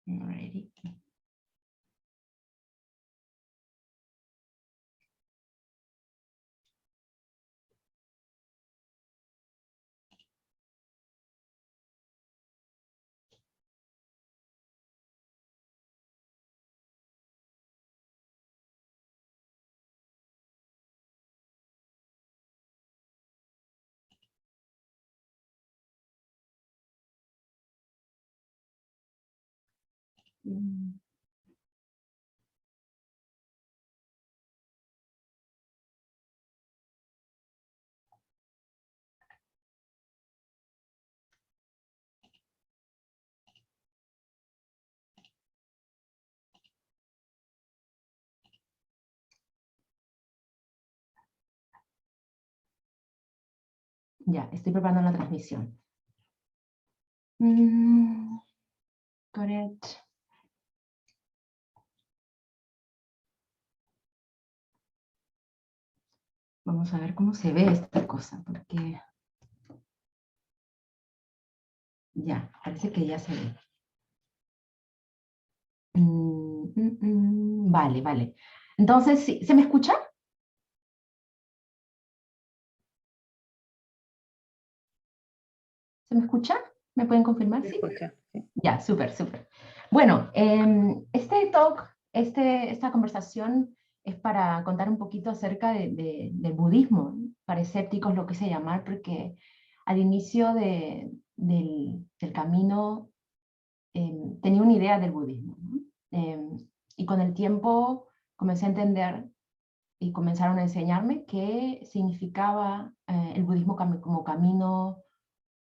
Alrighty. Ya, estoy preparando la transmisión. Got it. Vamos a ver cómo se ve esta cosa, porque ya, parece que ya se ve. Vale, vale. Entonces, ¿sí? ¿Se me escucha? ¿Se me escucha? ¿Me pueden confirmar? Sí. Sí. Ya, súper, súper. Bueno, este talk, esta conversación es para contar un poquito acerca del budismo, ¿no? Para escépticos lo que se llamar, porque al inicio del camino tenía una idea del budismo, ¿no? Y con el tiempo comencé a entender y comenzaron a enseñarme qué significaba el budismo como camino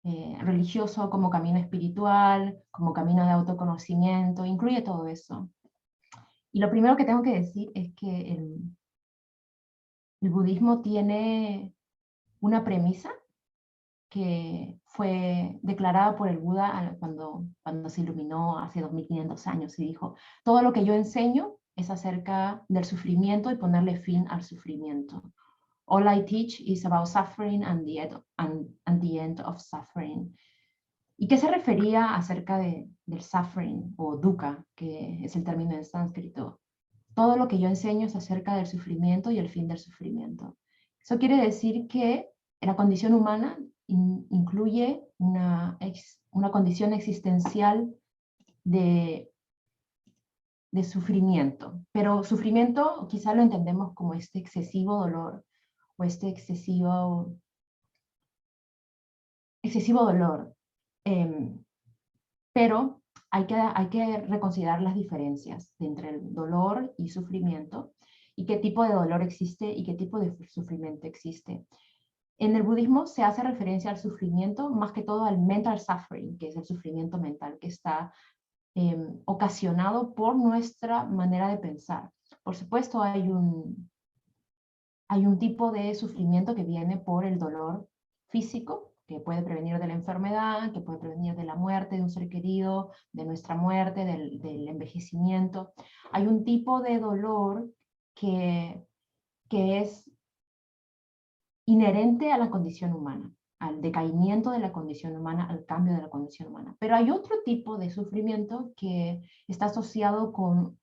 religioso, como camino espiritual, como camino de autoconocimiento, incluye todo eso. Y lo primero que tengo que decir es que el budismo tiene una premisa que fue declarada por el Buda cuando se iluminó hace 2500 años y dijo, todo lo que yo enseño es acerca del sufrimiento y ponerle fin al sufrimiento. All I teach is about suffering and the end of suffering. ¿Y qué se refería acerca del suffering o dukkha, que es el término en sánscrito? Todo lo que yo enseño es acerca del sufrimiento y el fin del sufrimiento. Eso quiere decir que la condición humana incluye una condición existencial de sufrimiento, pero sufrimiento quizá lo entendemos como este excesivo dolor o este excesivo dolor. Pero hay que reconsiderar las diferencias entre el dolor y sufrimiento y qué tipo de dolor existe y qué tipo de sufrimiento existe. En el budismo se hace referencia al sufrimiento más que todo al mental suffering, que es el sufrimiento mental que está ocasionado por nuestra manera de pensar. Por supuesto, hay un tipo de sufrimiento que viene por el dolor físico, que puede prevenir de la enfermedad, que puede prevenir de la muerte de un ser querido, de nuestra muerte, del envejecimiento. Hay un tipo de dolor que es inherente a la condición humana, al decaimiento de la condición humana, al cambio de la condición humana. Pero hay otro tipo de sufrimiento que está asociado con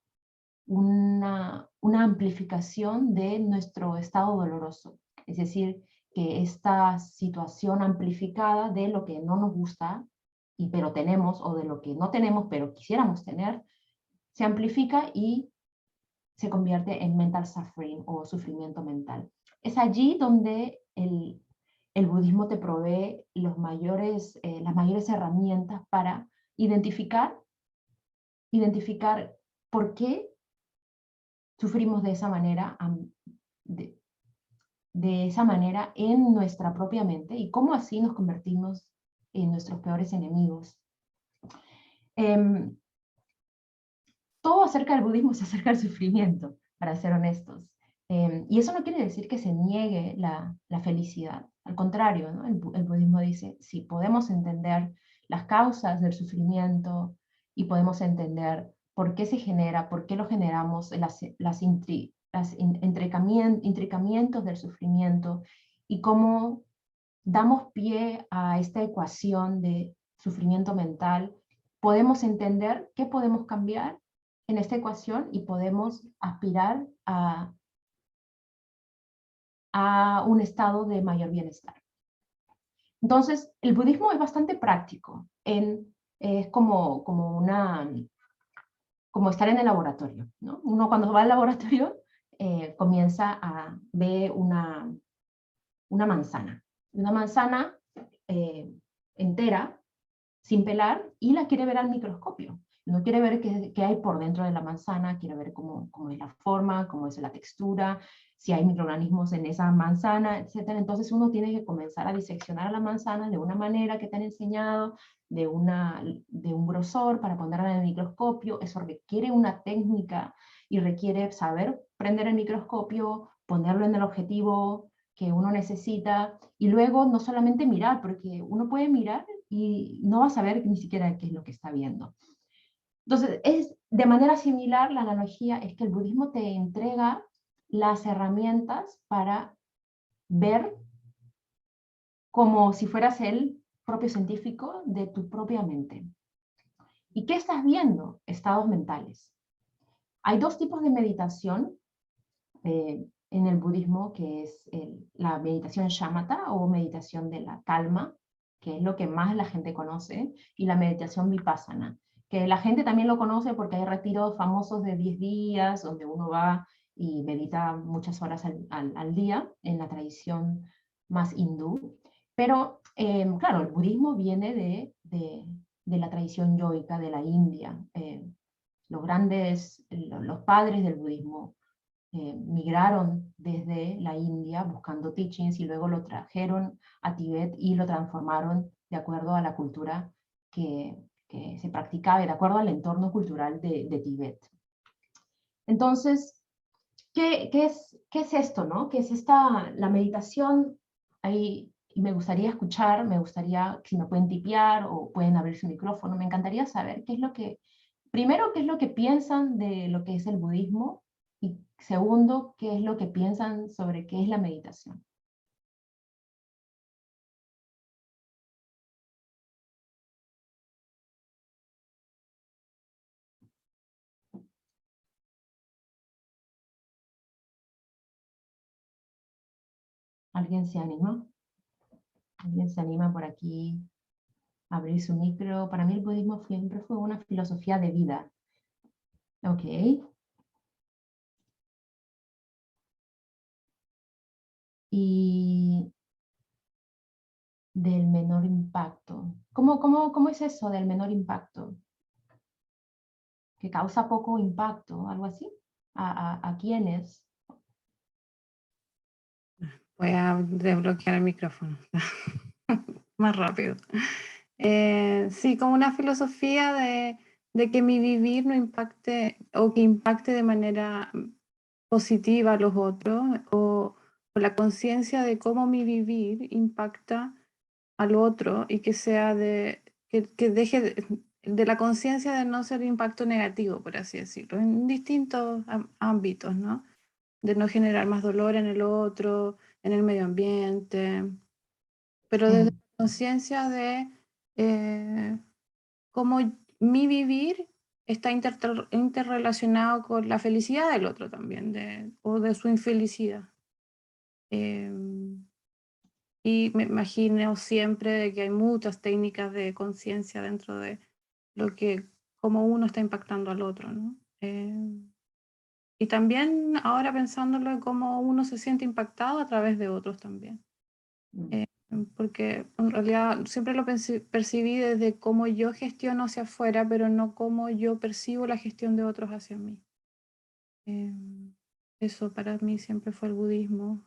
una amplificación de nuestro estado doloroso. Es decir, que esta situación amplificada de lo que no nos gusta, pero tenemos, o de lo que no tenemos, pero quisiéramos tener, se amplifica y se convierte en mental suffering o sufrimiento mental. Es allí donde el budismo te provee las mayores herramientas para identificar por qué sufrimos de esa manera, de esa manera en nuestra propia mente y cómo así nos convertimos en nuestros peores enemigos. Todo acerca del budismo es acerca del sufrimiento, para ser honestos. Y eso no quiere decir que se niegue la felicidad. Al contrario, ¿no? El budismo dice, si podemos entender las causas del sufrimiento y podemos entender por qué se genera, por qué lo generamos, intricamientos del sufrimiento y cómo damos pie a esta ecuación de sufrimiento mental podemos entender qué podemos cambiar en esta ecuación y podemos aspirar a un estado de mayor bienestar. Entonces, el budismo es bastante práctico, es como estar en el laboratorio, ¿no? Uno cuando va al laboratorio comienza a ver una manzana entera, sin pelar, y la quiere ver al microscopio. No quiere ver qué hay por dentro de la manzana, quiere ver cómo es la forma, cómo es la textura, si hay microorganismos en esa manzana, etc. Entonces uno tiene que comenzar a diseccionar la manzana de una manera que te han enseñado, de un grosor para ponerla en el microscopio. Eso requiere una técnica y requiere saber prender el microscopio, ponerlo en el objetivo que uno necesita, y luego no solamente mirar, porque uno puede mirar y no va a saber ni siquiera qué es lo que está viendo. Entonces, de manera similar, la analogía es que el budismo te entrega las herramientas para ver como si fueras el propio científico de tu propia mente. ¿Y qué estás viendo? Estados mentales. Hay dos tipos de meditación en el budismo, que es la meditación shamatha o meditación de la calma, que es lo que más la gente conoce, y la meditación vipassana, que la gente también lo conoce porque hay retiros famosos de 10 días, donde uno va y medita muchas horas al día, en la tradición más hindú. Pero, claro, el budismo viene de la tradición yoica de la India. Los padres del budismo migraron desde la India buscando teachings y luego lo trajeron a Tibet y lo transformaron de acuerdo a la cultura que se practicaba y de acuerdo al entorno cultural de Tibet. Entonces, ¿qué es esto, no? ¿Qué es la meditación? Ahí me gustaría escuchar, me gustaría si me pueden tipear o pueden abrir su micrófono. Me encantaría saber primero, qué es lo que piensan de lo que es el budismo, y segundo, qué es lo que piensan sobre qué es la meditación. ¿Alguien se anima? ¿Alguien se anima por aquí a abrir su micro? Para mí el budismo siempre fue una filosofía de vida. Ok. Y del menor impacto. ¿Cómo es eso del menor impacto? ¿Que causa poco impacto? ¿Algo así? ¿A quiénes? Voy a desbloquear el micrófono más rápido. Sí, como una filosofía de que mi vivir no impacte o que impacte de manera positiva a los otros, o la conciencia de cómo mi vivir impacta al otro y que sea que deje de la conciencia de no ser impacto negativo, por así decirlo, en distintos ámbitos, ¿no? De no generar más dolor en el otro, en el medio ambiente, pero desde la conciencia de cómo mi vivir está interrelacionado con la felicidad del otro también, o de su infelicidad. Y me imagino siempre de que hay muchas técnicas de conciencia dentro de cómo uno está impactando al otro, ¿no? Y también ahora pensándolo en cómo uno se siente impactado a través de otros también. Porque en realidad siempre lo percibí desde cómo yo gestiono hacia afuera, pero no cómo yo percibo la gestión de otros hacia mí. Eso para mí siempre fue el budismo,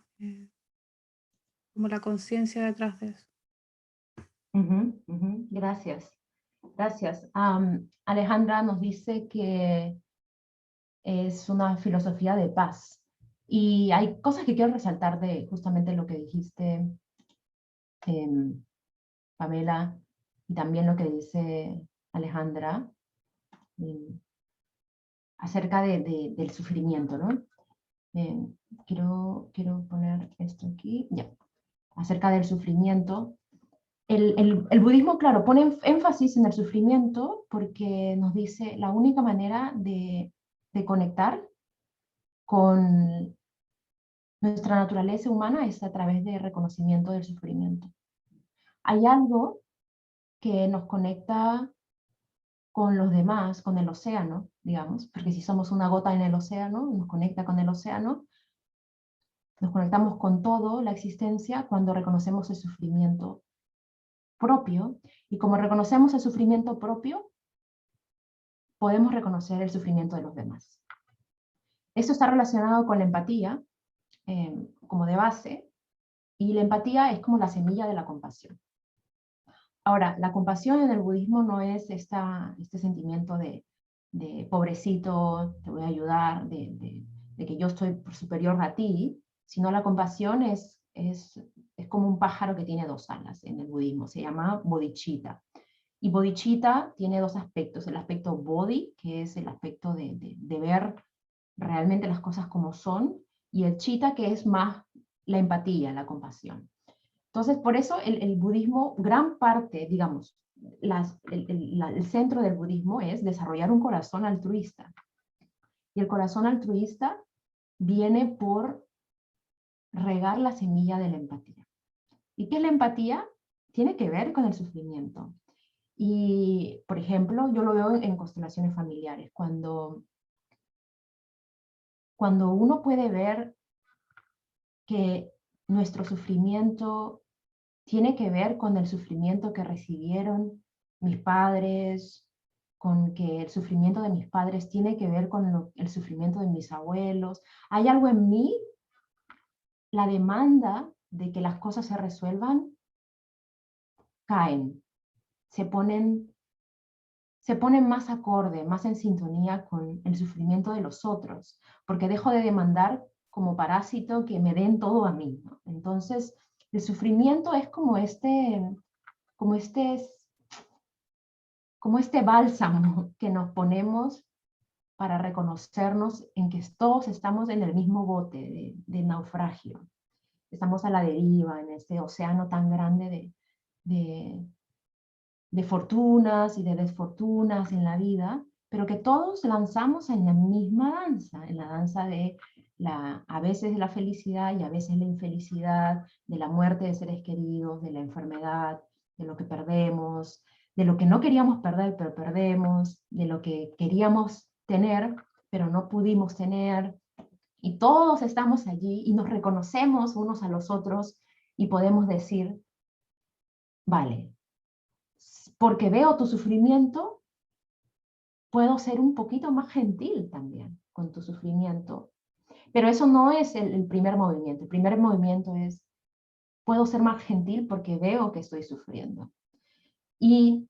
como la conciencia detrás de eso. Gracias. Gracias. Alejandra nos dice que es una filosofía de paz. Y hay cosas que quiero resaltar de justamente lo que dijiste, Pamela, y también lo que dice Alejandra, acerca del sufrimiento, ¿no? Quiero poner esto aquí, ya, acerca del sufrimiento. el budismo, claro, pone énfasis en el sufrimiento porque nos dice la única manera de conectar con nuestra naturaleza humana es a través de reconocimiento del sufrimiento. Hay algo que nos conecta con los demás, con el océano, digamos, porque si somos una gota en el océano, nos conecta con el océano, nos conectamos con todo, la existencia, cuando reconocemos el sufrimiento propio, y como reconocemos el sufrimiento propio, podemos reconocer el sufrimiento de los demás. Esto está relacionado con la empatía, como de base, y la empatía es como la semilla de la compasión. Ahora, la compasión en el budismo no es este sentimiento de pobrecito, te voy a ayudar, de que yo estoy superior a ti, sino la compasión es como un pájaro que tiene dos alas en el budismo, se llama bodhicitta. Y bodhicitta tiene dos aspectos, el aspecto bodhi, que es el aspecto de ver realmente las cosas como son, y el chitta, que es más la empatía, la compasión. Entonces, por eso el budismo, gran parte, digamos, el centro del budismo es desarrollar un corazón altruista. Y el corazón altruista viene por regar la semilla de la empatía. ¿Y qué es la empatía? Tiene que ver con el sufrimiento. Y, por ejemplo, yo lo veo en constelaciones familiares. Cuando uno puede ver que nuestro sufrimiento tiene que ver con el sufrimiento que recibieron mis padres, con que el sufrimiento de mis padres tiene que ver con el sufrimiento de mis abuelos. Hay algo en mí, la demanda de que las cosas se resuelvan, caen, se ponen, se ponen más acorde, más en sintonía con el sufrimiento de los otros, porque dejo de demandar como parásito que me den todo a mí, ¿no? Entonces, el sufrimiento es como este como este bálsamo que nos ponemos para reconocernos en que todos estamos en el mismo bote de naufragio. Estamos a la deriva en este océano tan grande de fortunas y de desfortunas en la vida, pero que todos lanzamos en la misma danza, en la danza a veces de la felicidad y a veces la infelicidad, de la muerte de seres queridos, de la enfermedad, de lo que perdemos, de lo que no queríamos perder, pero perdemos, de lo que queríamos tener, pero no pudimos tener. Y todos estamos allí y nos reconocemos unos a los otros y podemos decir, vale, porque veo tu sufrimiento, puedo ser un poquito más gentil también con tu sufrimiento. Pero eso no es el primer movimiento. El primer movimiento es, puedo ser más gentil porque veo que estoy sufriendo. Y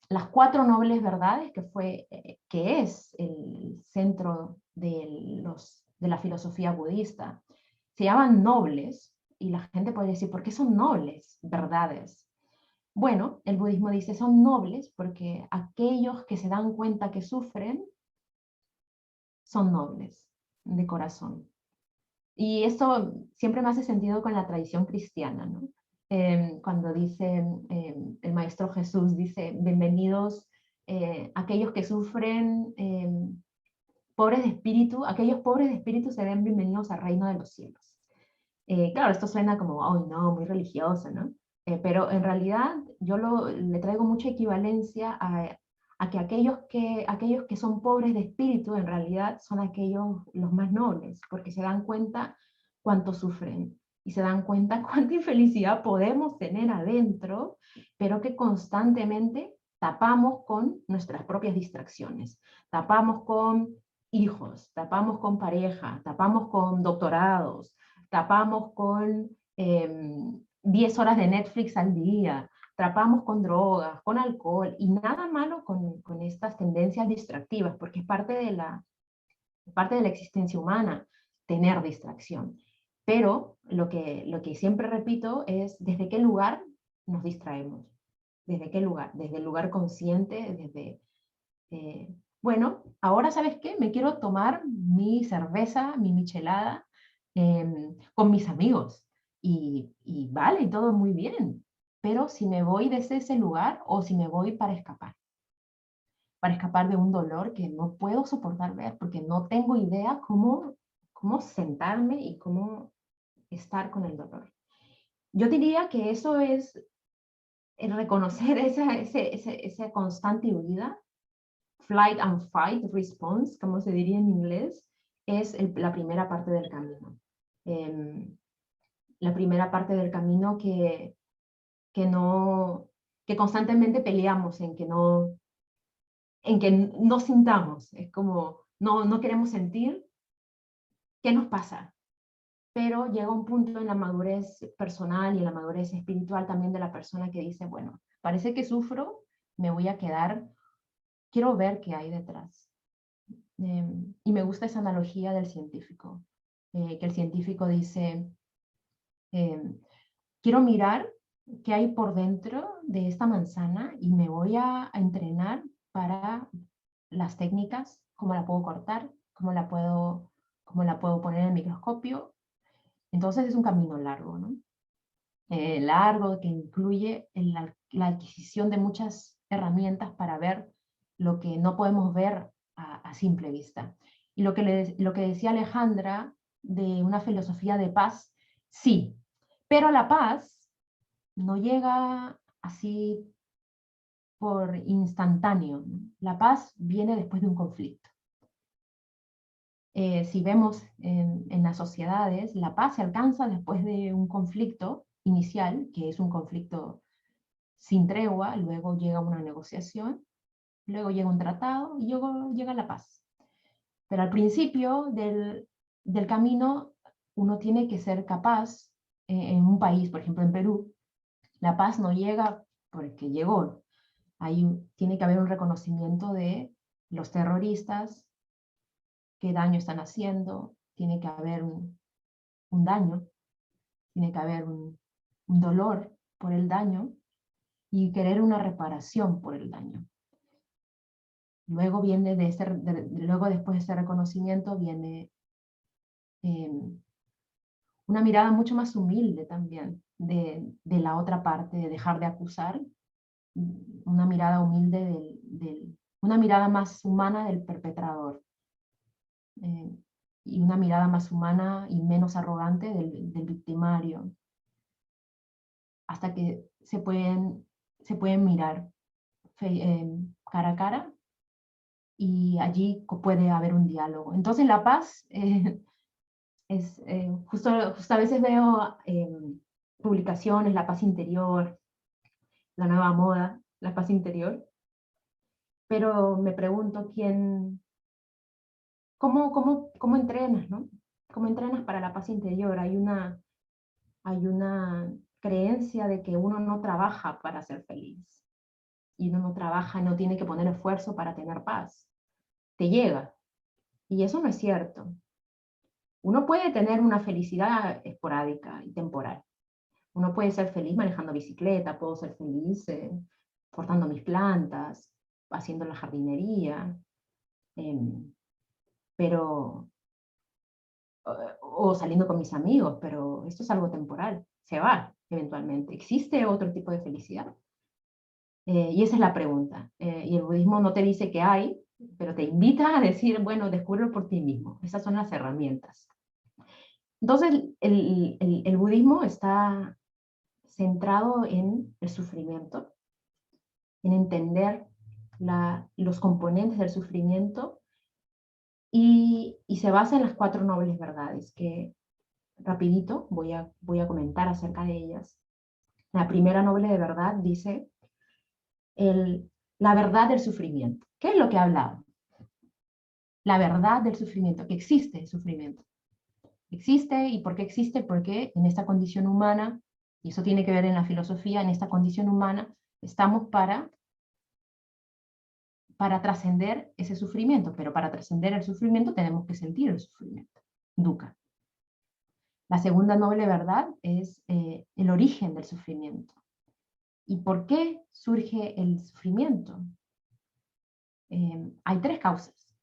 las cuatro nobles verdades, que es el centro de la filosofía budista, se llaman nobles, y la gente puede decir, ¿por qué son nobles verdades? Bueno, el budismo dice, son nobles porque aquellos que se dan cuenta que sufren son nobles de corazón. Y esto siempre me hace sentido con la tradición cristiana, ¿no? Cuando dice, el Maestro Jesús dice, bienvenidos aquellos que sufren, pobres de espíritu, aquellos pobres de espíritu serán bienvenidos al reino de los cielos. Claro, esto suena como, oh no, muy religioso, ¿no? Pero en realidad yo le traigo mucha equivalencia a que aquellos que son pobres de espíritu en realidad son aquellos los más nobles, porque se dan cuenta cuánto sufren y se dan cuenta cuánta infelicidad podemos tener adentro, pero que constantemente tapamos con nuestras propias distracciones, tapamos con hijos, tapamos con pareja, tapamos con doctorados, tapamos con 10 horas de Netflix al día, tapamos con drogas, con alcohol, y nada malo con estas tendencias distractivas, porque es parte de la existencia humana tener distracción. Pero lo que siempre repito es desde qué lugar nos distraemos. ¿Desde qué lugar? Desde el lugar consciente, bueno, ahora ¿sabes qué? Me quiero tomar mi cerveza, mi michelada, con mis amigos. Y vale, todo muy bien. pero si me voy desde ese lugar o si me voy para escapar de un dolor que no puedo soportar ver, porque no tengo idea cómo sentarme y cómo estar con el dolor. Yo diría que eso es el reconocer esa constante huida, flight and fight response, como se diría en inglés, es la primera parte del camino. La primera parte del camino no, que constantemente peleamos en que no sintamos. Es como, no queremos sentir qué nos pasa. Pero llega un punto en la madurez personal y en la madurez espiritual también de la persona que dice, bueno, parece que sufro, me voy a quedar, quiero ver qué hay detrás. Y me gusta esa analogía del científico, que el científico dice, quiero mirar qué hay por dentro de esta manzana y me voy a entrenar para las técnicas, cómo la puedo cortar, cómo la puedo poner en el microscopio. Entonces es un camino largo, ¿no? Largo que incluye la adquisición de muchas herramientas para ver lo que no podemos ver a simple vista. Y lo que decía Alejandra de una filosofía de paz, sí, pero la paz no llega así por instantáneo, ¿no? La paz viene después de un conflicto. Si vemos en las sociedades, la paz se alcanza después de un conflicto inicial, que es un conflicto sin tregua, luego llega una negociación, luego llega un tratado y luego llega la paz. Pero al principio del camino uno tiene que ser capaz, en un país, por ejemplo en Perú, la paz no llega porque llegó. Tiene que haber un reconocimiento de los terroristas, qué daño están haciendo, tiene que haber un daño, tiene que haber un dolor por el daño y querer una reparación por el daño. Luego luego después de este reconocimiento viene una mirada mucho más humilde también de la otra parte, de dejar de acusar, una mirada humilde una mirada más humana del perpetrador, eh, y una mirada más humana y menos arrogante del victimario, hasta que se pueden mirar cara a cara y allí puede haber un diálogo. Entonces la paz justo a veces veo publicaciones, la paz interior, la nueva moda, la paz interior, pero me pregunto cómo entrenas, ¿no? ¿Cómo entrenas para la paz interior? Hay una creencia de que uno no trabaja para ser feliz, y uno no trabaja, no tiene que poner esfuerzo para tener paz. Te llega, y eso no es cierto. Uno puede tener una felicidad esporádica y temporal. Uno puede ser feliz manejando bicicleta, puedo ser feliz cortando mis plantas, haciendo la jardinería, pero, o saliendo con mis amigos, pero esto es algo temporal, se va eventualmente. ¿Existe otro tipo de felicidad? Y esa es la pregunta. Y el budismo no te dice que hay, pero te invita a decir, bueno, descúbrelo por ti mismo. Esas son las herramientas. Entonces, el budismo está centrado en el sufrimiento, en entender los componentes del sufrimiento, y se basa en las 4 nobles verdades, que rapidito voy a comentar acerca de ellas. La primera noble de verdad dice la verdad del sufrimiento. ¿Qué es lo que ha hablado? La verdad del sufrimiento, que existe el sufrimiento. Existe, ¿y por qué existe? Porque en esta condición humana, y eso tiene que ver en la filosofía, en esta condición humana estamos para trascender ese sufrimiento, pero para trascender el sufrimiento tenemos que sentir el sufrimiento, dukkha. La segunda noble verdad es el origen del sufrimiento. ¿Y por qué surge el sufrimiento? Hay 3 causas.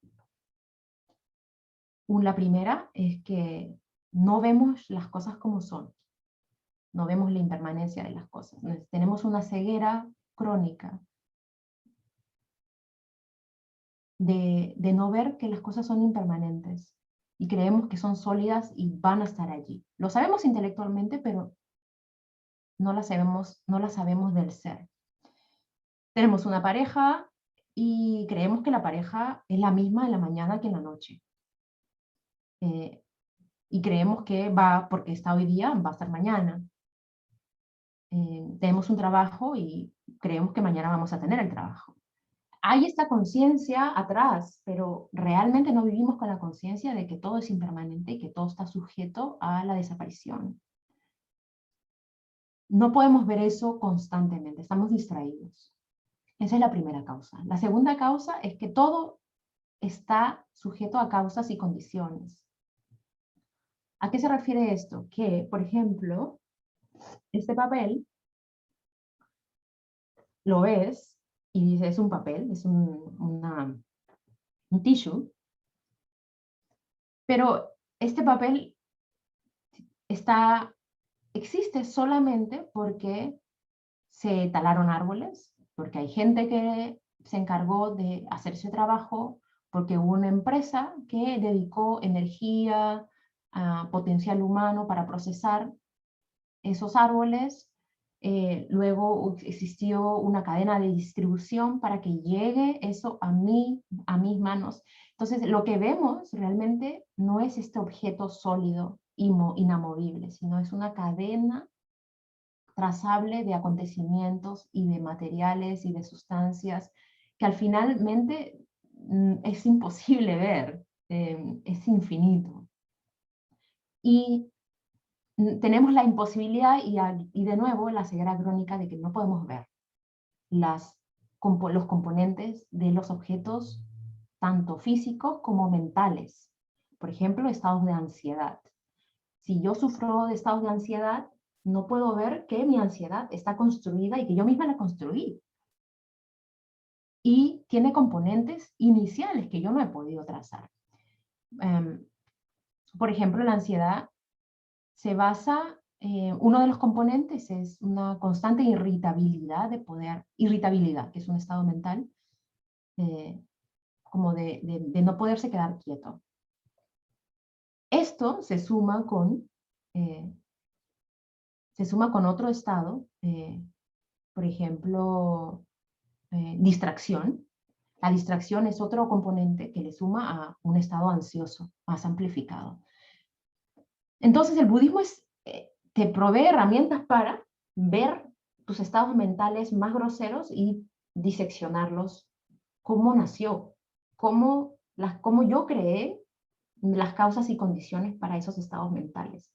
La primera es que no vemos las cosas como son. no vemos la impermanencia de las cosas. Tenemos una ceguera crónica de no ver que las cosas son impermanentes y creemos que son sólidas y van a estar allí. Lo sabemos intelectualmente, pero no las sabemos del ser. Tenemos una pareja y creemos que la pareja es la misma en la mañana que en la noche. Y creemos que porque está hoy día, va a estar mañana. Tenemos un trabajo y creemos que mañana vamos a tener el trabajo. Hay esta conciencia atrás, pero realmente no vivimos con la conciencia de que todo es impermanente y que todo está sujeto a la desaparición. No podemos ver eso constantemente, estamos distraídos. Esa es la primera causa. La segunda causa es que todo está sujeto a causas y condiciones. ¿A qué se refiere esto? Que, por ejemplo, este papel lo ves y dices, es un papel, es un tissue, pero este papel existe solamente porque se talaron árboles, porque hay gente que se encargó de hacer ese trabajo, porque hubo una empresa que dedicó energía, potencial humano para procesar esos árboles. Luego existió una cadena de distribución para que llegue eso a mis manos. Entonces, lo que vemos realmente no es este objeto sólido, inamovible, sino es una cadena trazable de acontecimientos y de materiales y de sustancias que al finalmente es imposible ver, es infinito. Y tenemos la imposibilidad y de nuevo la ceguera crónica de que no podemos ver los componentes de los objetos, tanto físicos como mentales. Por ejemplo, estados de ansiedad. Si yo sufro de estados de ansiedad, no puedo ver que mi ansiedad está construida y que yo misma la construí. Y tiene componentes iniciales que yo no he podido trazar. Por ejemplo, la ansiedad se basa, uno de los componentes es una constante irritabilidad irritabilidad, que es un estado mental, como de no poderse quedar quieto. Esto eh, se suma con otro estado, por ejemplo, distracción. La distracción es otro componente que le suma a un estado ansioso más amplificado. Entonces el budismo te provee herramientas para ver tus estados mentales más groseros y diseccionarlos. ¿Cómo nació? ¿Cómo yo creé las causas y condiciones para esos estados mentales?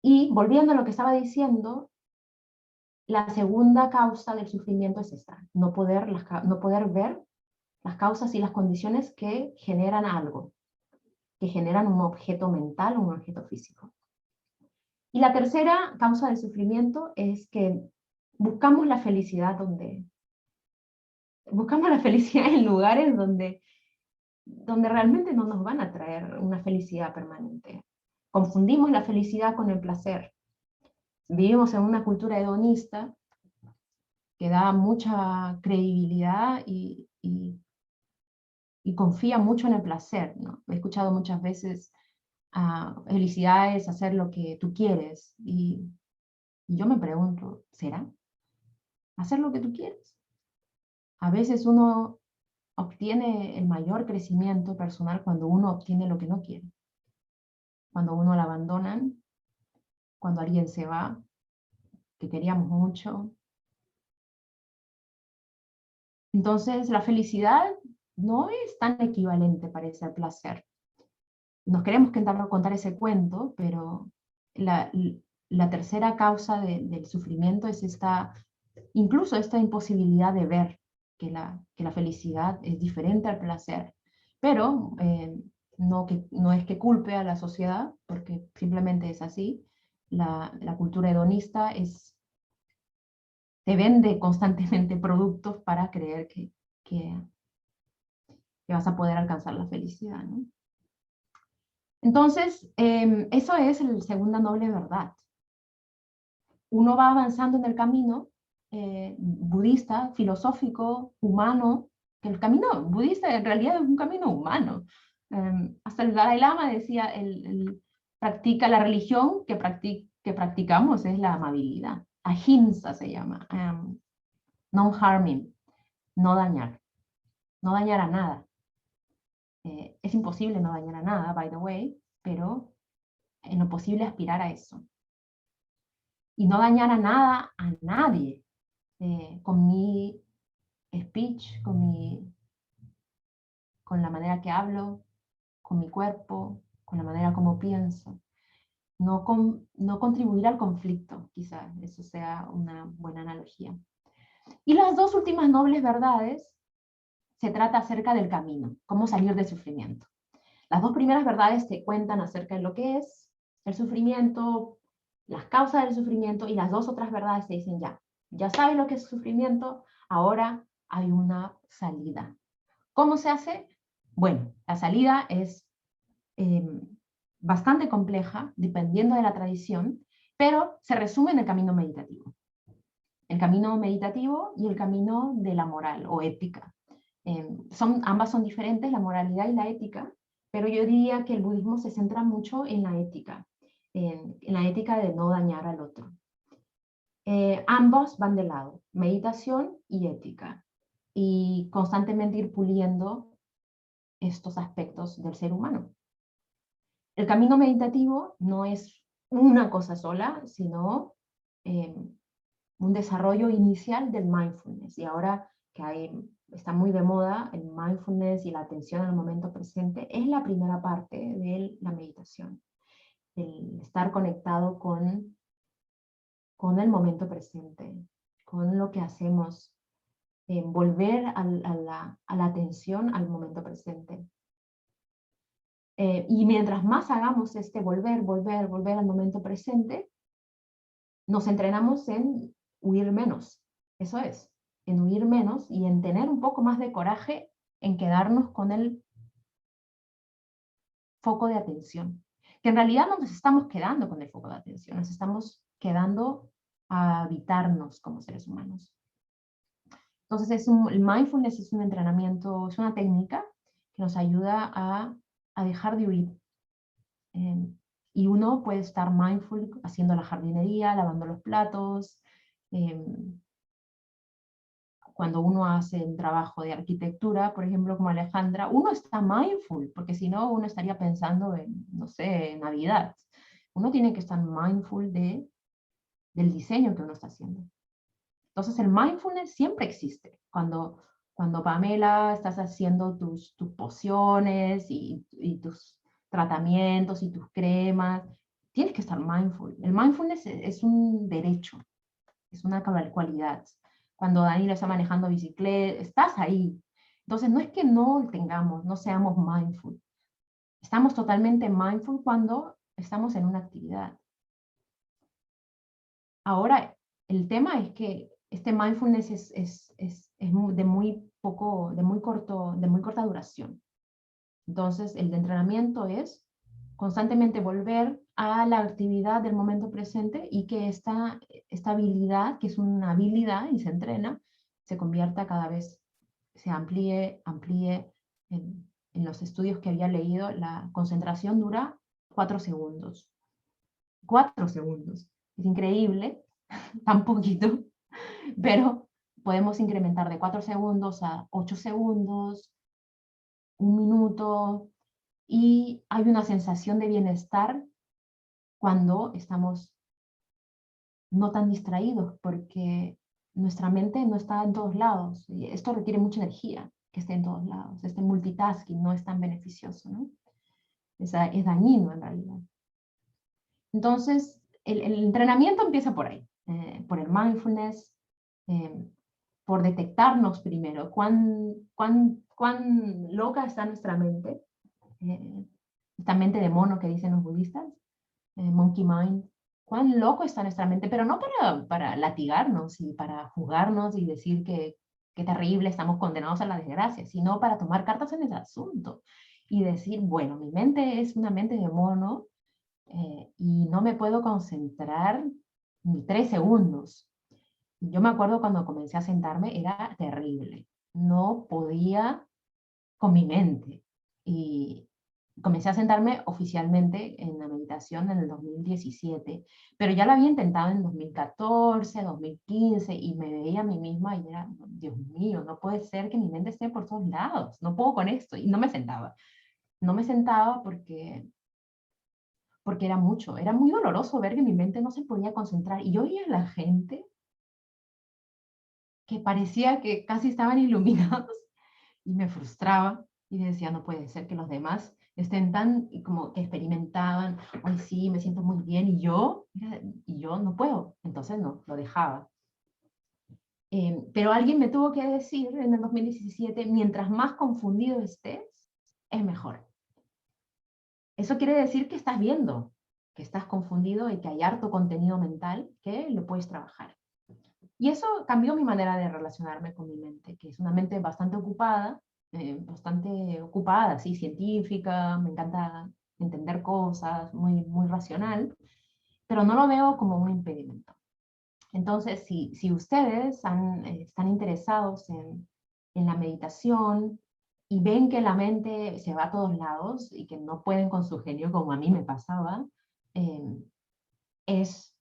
Y volviendo a lo que estaba diciendo, la segunda causa del sufrimiento es esta, no poder ver las causas y las condiciones que generan algo, que generan un objeto mental o un objeto físico. Y la tercera causa del sufrimiento es que buscamos la felicidad en lugares donde realmente no nos van a traer una felicidad permanente. Confundimos la felicidad con el placer. Vivimos en una cultura hedonista que da mucha credibilidad y confía mucho en el placer, ¿no? He escuchado muchas veces, felicidad es hacer lo que tú quieres. Y yo me pregunto, ¿será hacer lo que tú quieres? A veces uno obtiene el mayor crecimiento personal cuando uno obtiene lo que no quiere. Cuando uno la abandonan, cuando alguien se va, que queríamos mucho. Entonces, la felicidad no es tan equivalente, parece, al placer. Nos queremos contar ese cuento, pero la tercera causa del sufrimiento es incluso esta imposibilidad de ver que la felicidad es diferente al placer. Pero no es que culpe a la sociedad, porque simplemente es así. La cultura hedonista te vende constantemente productos para creer que vas a poder alcanzar la felicidad, ¿no? Entonces, eso es la segunda noble verdad. uno va avanzando en el camino budista, filosófico, humano, que el camino budista en realidad es un camino humano. Hasta el Dalai Lama decía, practica la religión que practicamos es la amabilidad. Ahimsa se llama, non-harming, no dañar, no dañar a nada. Es imposible no dañar a nada, by the way, pero en lo posible aspirar a eso. Y no dañar a nada, a nadie, con mi speech, con la manera que hablo, con mi cuerpo, con la manera como pienso. No contribuir al conflicto, quizás eso sea una buena analogía. Y las dos últimas nobles verdades se trata acerca del camino, cómo salir del sufrimiento. Las dos primeras verdades te cuentan acerca de lo que es el sufrimiento, las causas del sufrimiento, y las dos otras verdades te dicen ya sabes lo que es sufrimiento, ahora hay una salida. ¿Cómo se hace? Bueno, la salida es bastante compleja, dependiendo de la tradición, pero se resume en el camino meditativo. El camino meditativo y el camino de la moral o ética. Ambas son diferentes, la moralidad y la ética, pero yo diría que el budismo se centra mucho en la ética, en la ética de no dañar al otro. Ambos van de lado, meditación y ética, y constantemente ir puliendo estos aspectos del ser humano. El camino meditativo no es una cosa sola, sino un desarrollo inicial del mindfulness. Y ahora que está muy de moda el mindfulness y la atención al momento presente, es la primera parte de la meditación. El estar conectado con el momento presente, con lo que hacemos, volver a la atención al momento presente. Y mientras más hagamos este volver al momento presente, nos entrenamos en huir menos. Eso es, en huir menos y en tener un poco más de coraje en quedarnos con el foco de atención. Que en realidad no nos estamos quedando con el foco de atención, nos estamos quedando a habitarnos como seres humanos. Entonces el mindfulness es un entrenamiento, es una técnica que nos ayuda a dejar de huir. Y uno puede estar mindful haciendo la jardinería, lavando los platos, cuando uno hace un trabajo de arquitectura, por ejemplo, como Alejandra, uno está mindful, porque si no, uno estaría pensando en, no sé, Navidad. Uno tiene que estar mindful del diseño que uno está haciendo. Entonces, el mindfulness siempre existe. Cuando Pamela, estás haciendo tus pociones y tus tratamientos y tus cremas, tienes que estar mindful. El mindfulness es un derecho, es una cualidad. Cuando Daniel está manejando bicicleta, estás ahí. Entonces, no es que no tengamos, no seamos mindful. Estamos totalmente mindful cuando estamos en una actividad. Ahora, el tema es que este mindfulness es de muy corta duración. Entonces, el entrenamiento es constantemente volver a la actividad del momento presente y que esta habilidad, que es una habilidad y se entrena, se convierta cada vez, se amplíe. En los estudios que había leído, la concentración dura 4 segundos. 4 segundos. Es increíble, tan poquito, pero podemos incrementar de 4 segundos a 8 segundos, 1 minuto, y hay una sensación de bienestar cuando estamos no tan distraídos, porque nuestra mente no está en todos lados, y esto requiere mucha energía, que esté en todos lados. Este multitasking no es tan beneficioso, ¿no? Es dañino en realidad. Entonces, el entrenamiento empieza por ahí, por el mindfulness, por detectarnos primero cuán loca está nuestra mente, esta mente de mono que dicen los budistas, monkey mind, cuán loco está nuestra mente, pero no para latigarnos y para juzgarnos y decir que qué terrible, estamos condenados a la desgracia, sino para tomar cartas en ese asunto y decir, bueno, mi mente es una mente de mono, y no me puedo concentrar ni 3 segundos. Yo me acuerdo cuando comencé a sentarme, era terrible. No podía con mi mente. Y comencé a sentarme oficialmente en la meditación en el 2017, pero ya lo había intentado en 2014, 2015, y me veía a mí misma y era, Dios mío, no puede ser que mi mente esté por todos lados, no puedo con esto, y no me sentaba. No me sentaba porque era mucho, era muy doloroso ver que mi mente no se podía concentrar, y yo veía a la gente que parecía que casi estaban iluminados y me frustraba y decía, no puede ser que los demás estén tan y como que experimentaban, hoy sí, me siento muy bien y yo no puedo, entonces no, lo dejaba. Pero alguien me tuvo que decir en el 2017, mientras más confundido estés, es mejor. Eso quiere decir que estás viendo, que estás confundido y que hay harto contenido mental que lo puedes trabajar. Y eso cambió mi manera de relacionarme con mi mente, que es una mente bastante ocupada, sí, científica, me encanta entender cosas, muy, muy racional, pero no lo veo como un impedimento. Entonces, si ustedes están interesados en la meditación y ven que la mente se va a todos lados y que no pueden con su genio, como a mí me pasaba, eh, es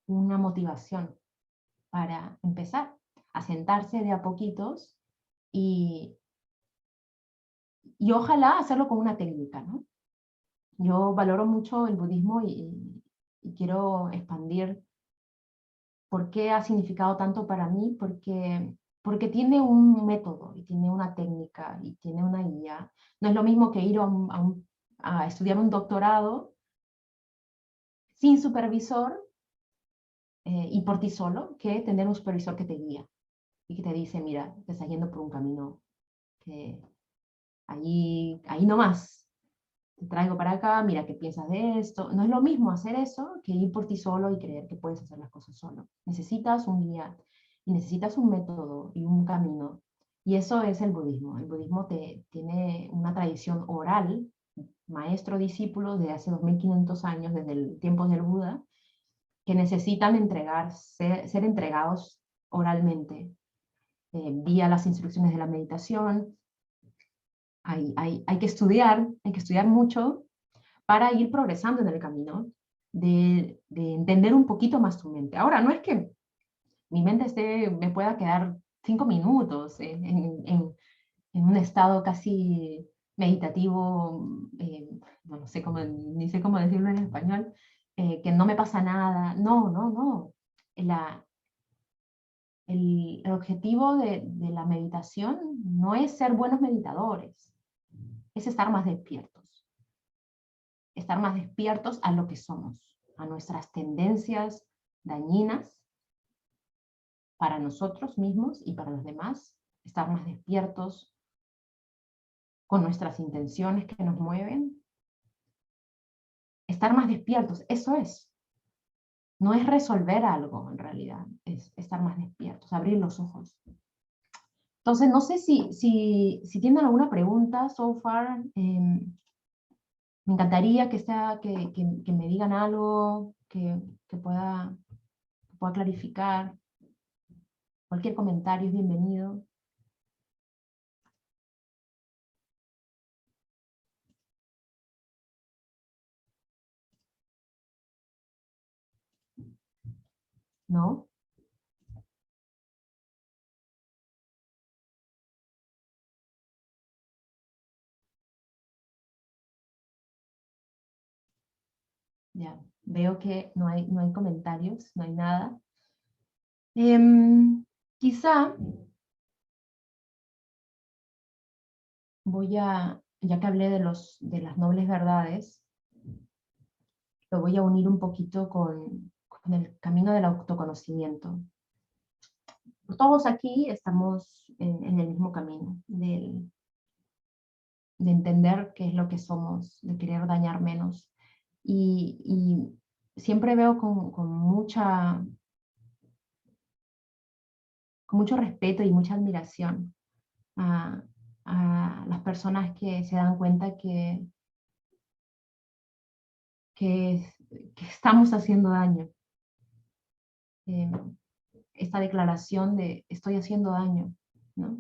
una motivación para empezar a sentarse de a poquitos y, y ojalá hacerlo con una técnica, ¿no? Yo valoro mucho el budismo y quiero expandir por qué ha significado tanto para mí, porque tiene un método y tiene una técnica y tiene una guía. No es lo mismo que ir a estudiar un doctorado sin supervisor y por ti solo, que tener un supervisor que te guía y que te dice, mira, te estás yendo por un camino que ahí nomás, te traigo para acá, mira qué piensas de esto. No es lo mismo hacer eso que ir por ti solo y creer que puedes hacer las cosas solo. Necesitas un guía y necesitas un método y un camino. Y eso es el budismo. El budismo tiene una tradición oral, maestro-discípulo, de hace 2500 años, desde el tiempo del Buda, que necesitan ser entregados oralmente, vía las instrucciones de la meditación. Hay que estudiar mucho para ir progresando en el camino de entender un poquito más tu mente. Ahora, no es que mi mente me pueda quedar 5 minutos en un estado casi meditativo, no sé cómo, ni sé cómo decirlo en español, que no me pasa nada. No, no, no. La, el objetivo de la meditación no es ser buenos meditadores, es estar más despiertos a lo que somos, a nuestras tendencias dañinas para nosotros mismos y para los demás, estar más despiertos con nuestras intenciones que nos mueven, estar más despiertos, eso es. No es resolver algo en realidad, es estar más despiertos, abrir los ojos. Entonces, no sé si tienen alguna pregunta so far. Me encantaría que me digan algo que pueda clarificar. Cualquier comentario es bienvenido. ¿No? Ya, veo que no hay comentarios, no hay nada. Quizá ya que hablé de las nobles verdades, lo voy a unir un poquito con el camino del autoconocimiento. Todos aquí estamos en el mismo camino, de entender qué es lo que somos, de querer dañar menos. Y siempre veo con mucho respeto y mucha admiración a, a las personas que se dan cuenta que estamos haciendo daño esta declaración de estoy haciendo daño, ¿no?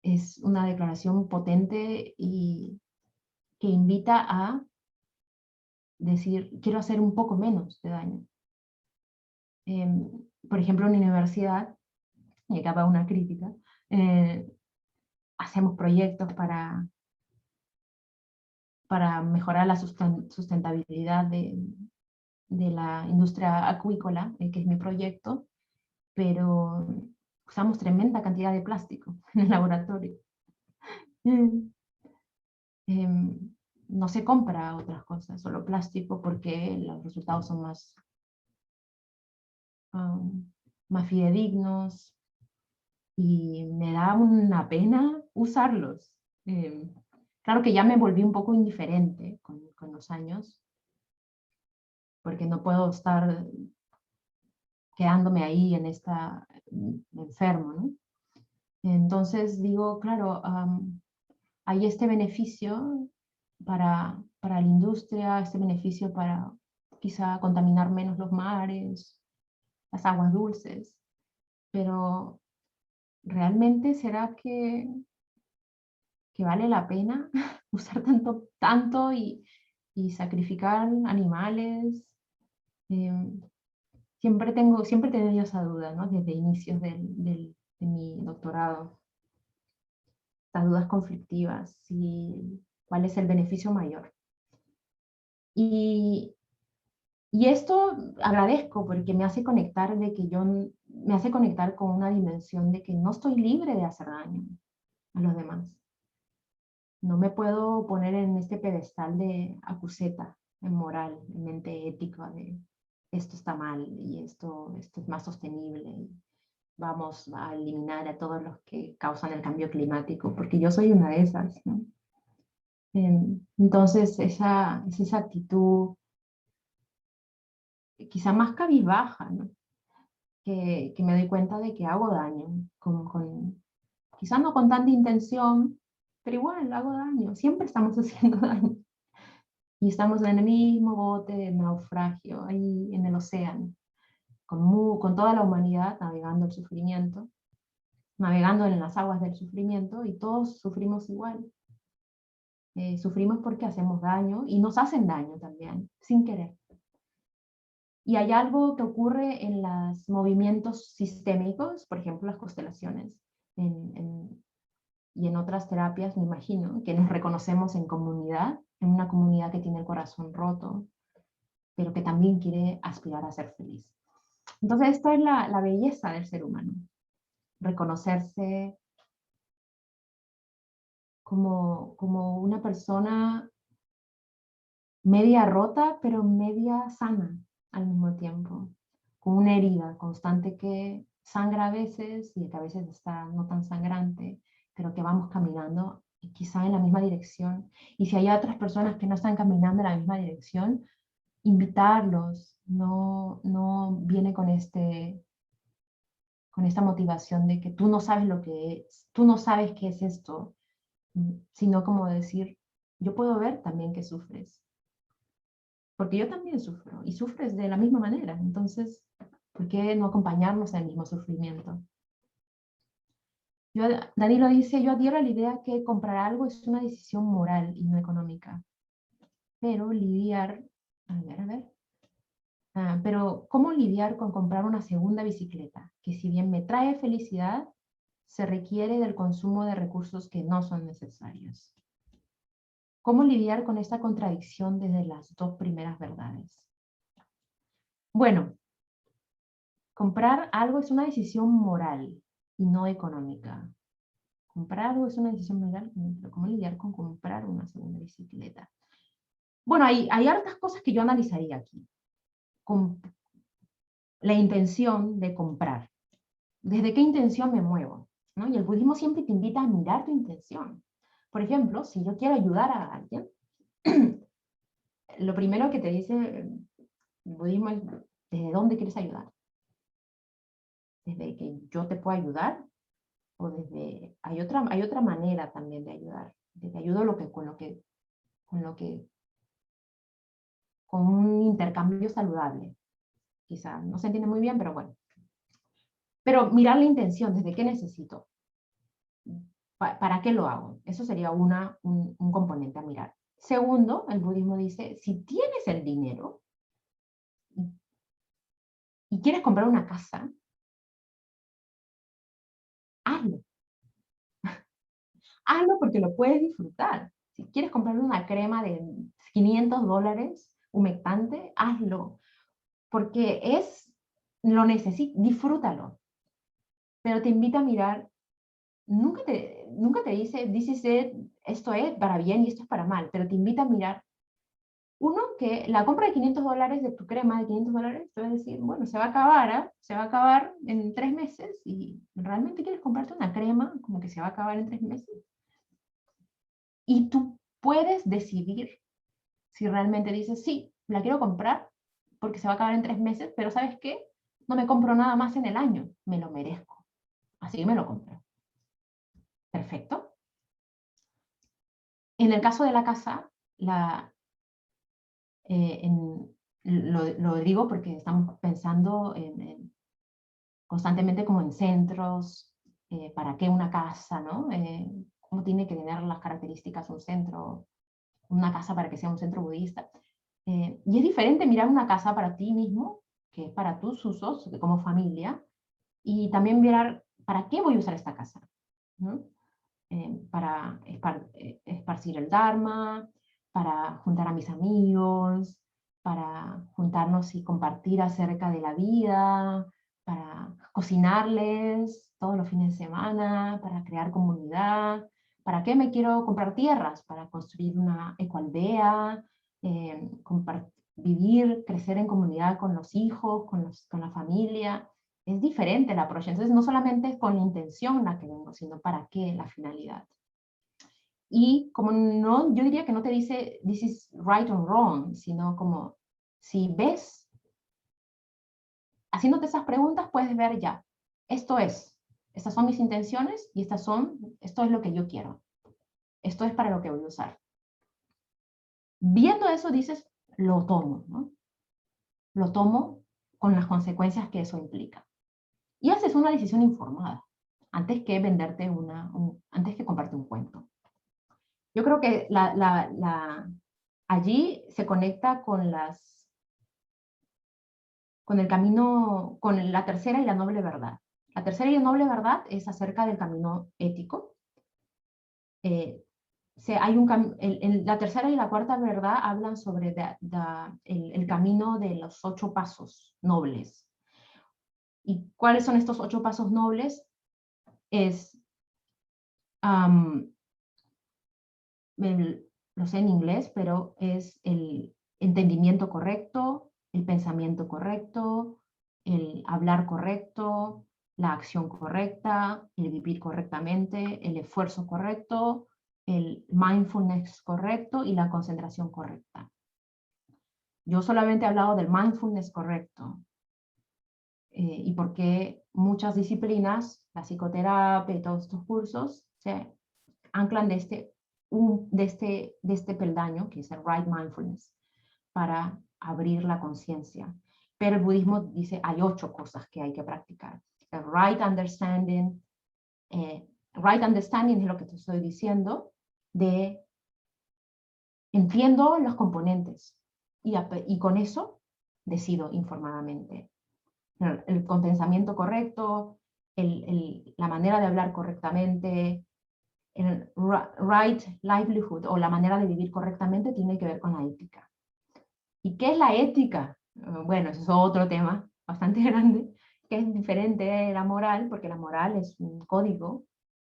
Es una declaración potente y que invita a decir, quiero hacer un poco menos de daño. Por ejemplo, en la universidad, y acá va una crítica, hacemos proyectos para mejorar la sustentabilidad de la industria acuícola, que es mi proyecto, pero usamos tremenda cantidad de plástico en el laboratorio. No se compra otras cosas, solo plástico, porque los resultados son más fidedignos y me da una pena usarlos. Claro que ya me volví un poco indiferente con los años, porque no puedo estar quedándome ahí en enfermo, ¿no? Entonces digo, claro, hay este beneficio para la industria, este beneficio para quizá contaminar menos los mares, las aguas dulces, pero ¿realmente será que vale la pena usar tanto y sacrificar animales? Siempre he tenido esa duda, ¿no? Desde inicios de mi doctorado, estas dudas conflictivas, cuál es el beneficio mayor. Y esto agradezco porque me hace conectar me hace conectar con una dimensión de que no estoy libre de hacer daño a los demás. No me puedo poner en este pedestal de acuseta, en moral, en mente ética de esto está mal y esto es más sostenible. Y vamos a eliminar a todos los que causan el cambio climático, porque yo soy una de esas, ¿no? Entonces, es esa actitud quizá más cabizbaja, ¿no? Que me doy cuenta de que hago daño, quizá no con tanta intención, pero igual hago daño, siempre estamos haciendo daño. Y estamos en el mismo bote de naufragio, ahí en el océano, con toda la humanidad navegando el sufrimiento, navegando en las aguas del sufrimiento, y todos sufrimos igual. Sufrimos porque hacemos daño, y nos hacen daño también, sin querer. Y hay algo que ocurre en los movimientos sistémicos, por ejemplo, las constelaciones, y en otras terapias, me imagino, que nos reconocemos en comunidad, en una comunidad que tiene el corazón roto, pero que también quiere aspirar a ser feliz. Entonces, esto es la belleza del ser humano, reconocerse como una persona media rota, pero media sana al mismo tiempo, con una herida constante que sangra a veces y que a veces está no tan sangrante, pero que vamos caminando quizá en la misma dirección. Y si hay otras personas que no están caminando en la misma dirección, invitarlos, no viene con esta motivación de que tú no sabes lo que es, tú no sabes qué es esto, sino como decir, yo puedo ver también que sufres, porque yo también sufro, y sufres de la misma manera, entonces, ¿por qué no acompañarnos en el mismo sufrimiento? Danilo dice, yo adhiero a la idea que comprar algo es una decisión moral y no económica, pero pero ¿cómo lidiar con comprar una segunda bicicleta? Que si bien me trae felicidad, se requiere del consumo de recursos que no son necesarios. ¿Cómo lidiar con esta contradicción desde las dos primeras verdades? Bueno, comprar algo es una decisión moral y no económica. Comprar algo es una decisión moral, pero ¿cómo lidiar con comprar una segunda bicicleta? Bueno, hay hartas cosas que yo analizaría aquí. Con la intención de comprar. ¿Desde qué intención me muevo? ¿No? Y el budismo siempre te invita a mirar tu intención. Por ejemplo, si yo quiero ayudar a alguien, lo primero que te dice el budismo es, ¿desde dónde quieres ayudar? ¿Desde que yo te puedo ayudar? O desde, hay otra manera también de ayudar. Te ayudo con con un intercambio saludable. Quizá no se entiende muy bien, pero bueno. Pero mirar la intención, ¿desde qué necesito? ¿Para qué lo hago? Eso sería un componente a mirar. Segundo, el budismo dice, si tienes el dinero y quieres comprar una casa, hazlo. Hazlo porque lo puedes disfrutar. Si quieres comprar una crema de $500 humectante, hazlo. Porque lo necesitas, disfrútalo. Pero te invita a mirar, nunca te dice, esto es para bien y esto es para mal, pero te invita a mirar. Uno, que la compra de $500 de tu crema de $500, te vas a decir, bueno, se va a acabar, ¿eh? Se va a acabar en 3 meses y realmente quieres comprarte una crema como que se va a acabar en 3 meses. Y tú puedes decidir si realmente dices, sí, la quiero comprar porque se va a acabar en 3 meses, pero ¿sabes qué? No me compro nada más en el año, me lo merezco. Así que me lo compro. Perfecto. En el caso de la casa, lo digo porque estamos pensando constantemente como en centros, ¿para qué una casa, no? ¿Cómo tiene que tener las características un centro, una casa para que sea un centro budista? Y es diferente mirar una casa para ti mismo, que es para tus usos como familia, y también mirar, ¿para qué voy a usar esta casa? ¿No? Para esparcir el Dharma, para juntar a mis amigos, para juntarnos y compartir acerca de la vida, para cocinarles todos los fines de semana, para crear comunidad. ¿Para qué me quiero comprar tierras? Para construir una ecoaldea, vivir, crecer en comunidad con los hijos, con la familia. Es diferente el approach. Entonces, no solamente es con la intención la que vengo, sino para qué, la finalidad. Y como no, yo diría que no te dice this is right or wrong, sino como si ves, haciéndote esas preguntas, puedes ver ya, estas son mis intenciones y esto es lo que yo quiero. Esto es para lo que voy a usar. Viendo eso dices, lo tomo, ¿no? Lo tomo con las consecuencias que eso implica. Y haces una decisión informada, antes que antes que comprarte un cuento. Yo creo que allí se conecta con el camino, con la tercera y la noble verdad. La tercera y la noble verdad es acerca del camino ético. La tercera y la cuarta verdad hablan sobre el camino de los 8 pasos nobles. ¿Y cuáles son estos 8 pasos nobles? Lo sé en inglés, pero es el entendimiento correcto, el pensamiento correcto, el hablar correcto, la acción correcta, el vivir correctamente, el esfuerzo correcto, el mindfulness correcto y la concentración correcta. Yo solamente he hablado del mindfulness correcto y porque muchas disciplinas, la psicoterapia y todos estos cursos, se anclan de este peldaño, que es el right mindfulness, para abrir la conciencia. Pero el budismo dice hay 8 cosas que hay que practicar. El right understanding es lo que te estoy diciendo, de entiendo los componentes y con eso decido informadamente. Con pensamiento correcto, la manera de hablar correctamente, el right livelihood o la manera de vivir correctamente tiene que ver con la ética. ¿Y qué es la ética? Bueno, eso es otro tema bastante grande, que es diferente de la moral, porque la moral es un código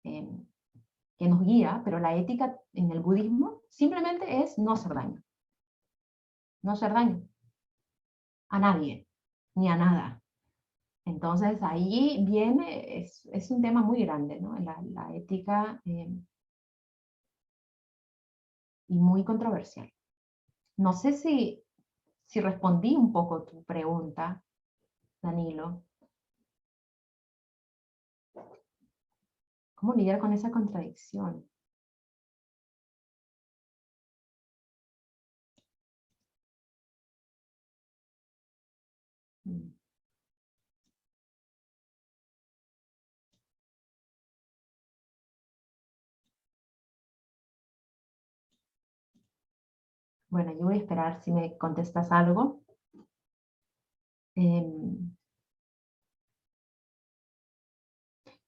que nos guía, pero la ética en el budismo simplemente es no hacer daño. No hacer daño a nadie, ni a nada. Entonces ahí viene, es un tema muy grande, ¿no? La ética y muy controversial. No sé si respondí un poco tu pregunta, Danilo. ¿Cómo lidiar con esa contradicción? Bueno, yo voy a esperar si me contestas algo. Em,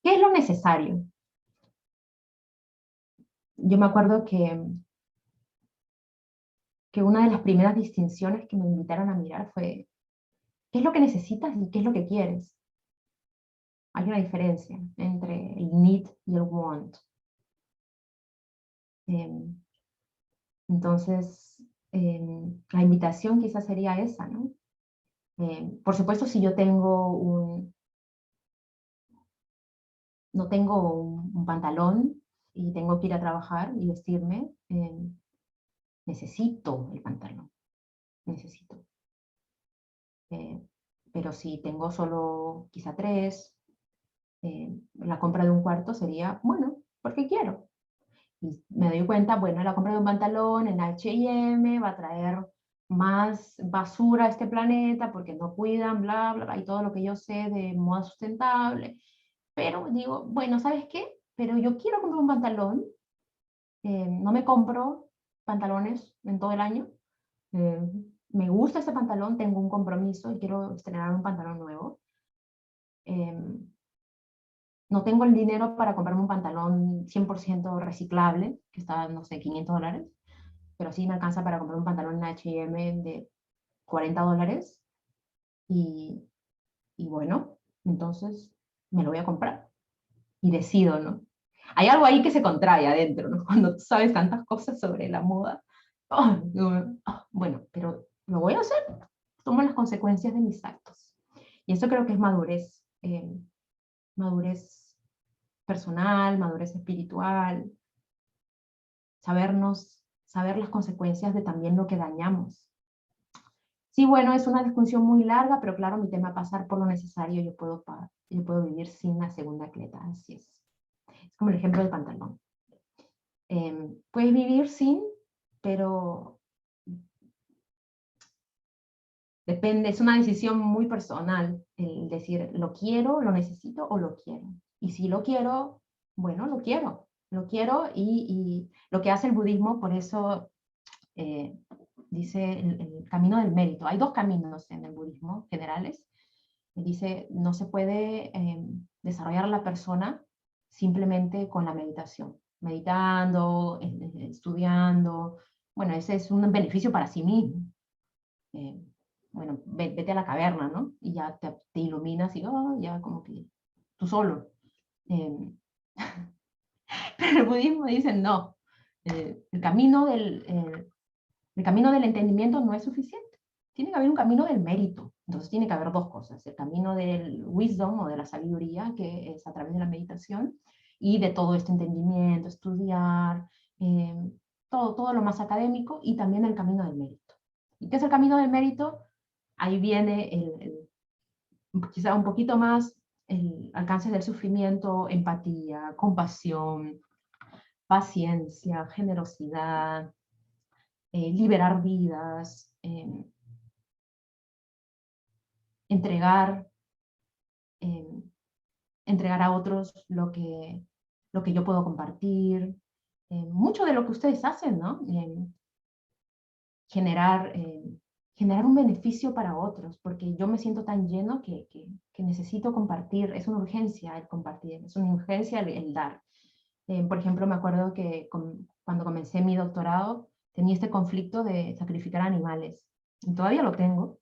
¿Qué es lo necesario? Yo me acuerdo que una de las primeras distinciones que me invitaron a mirar fue, ¿qué es lo que necesitas y qué es lo que quieres? Hay una diferencia entre el need y el want. Em, entonces, la invitación quizás sería esa, ¿no? Por supuesto, si yo no tengo un pantalón y tengo que ir a trabajar y vestirme, necesito el pantalón, necesito. Eh, pero si tengo solo quizá tres, la compra de un cuarto sería, bueno, porque quiero. Y me doy cuenta, bueno, la compra de un pantalón en H&M va a traer más basura a este planeta porque no cuidan, bla, bla, bla, y todo lo que yo sé de moda sustentable. Pero digo, bueno, ¿sabes qué? Pero yo quiero comprar un pantalón, no me compro pantalones en todo el año. eh, Me gusta ese pantalón, tengo un compromiso y quiero estrenar un pantalón nuevo. Em, no tengo el dinero para comprarme un pantalón 100% reciclable, que está, no sé, $500, pero sí me alcanza para comprar un pantalón en H&M de $40 y, y bueno, entonces me lo voy a comprar y decido, ¿no? Hay algo ahí que se contrae adentro, ¿no? Cuando tú sabes tantas cosas sobre la moda. ¡Oh! Bueno, pero lo voy a hacer, tomo las consecuencias de mis actos. Y eso creo que es madurez, madurez personal, madurez espiritual, saber las consecuencias de también lo que dañamos. Sí, bueno, es una discusión muy larga, pero claro, mi tema pasar por lo necesario, yo puedo vivir sin la segunda cleta, así es. Es como el ejemplo del pantalón. Puedes vivir sin, pero depende, es una decisión muy personal, el decir, lo quiero, lo necesito o lo quiero. Y si lo quiero, bueno, lo quiero y lo que hace el budismo, por eso eh, dice el camino del mérito. Hay dos caminos en el budismo generales. Dice, no se puede desarrollar la persona simplemente con la meditación, meditando, estudiando. Bueno, ese es un beneficio para sí mismo. Eh, bueno, vete a la caverna, ¿no? Y ya te iluminas y oh, ya como que tú solo. Eh, pero el budismo dice, no, el camino del entendimiento no es suficiente. Tiene que haber un camino del mérito. Entonces tiene que haber dos cosas. El camino del wisdom o de la sabiduría, que es a través de la meditación, y de todo este entendimiento, estudiar, eh, todo lo más académico, y también el camino del mérito. ¿Y qué es el camino del mérito? Ahí viene quizá un poquito más el alcance del sufrimiento, empatía, compasión, paciencia, generosidad, liberar vidas, entregar, eh, entregar a otros lo que yo puedo compartir. Mucho de lo que ustedes hacen, ¿no? Generar, generar un beneficio para otros, porque yo me siento tan lleno que necesito compartir, es una urgencia el compartir, es una urgencia el dar. Por ejemplo, me acuerdo que cuando comencé mi doctorado tenía este conflicto de sacrificar animales, y todavía lo tengo,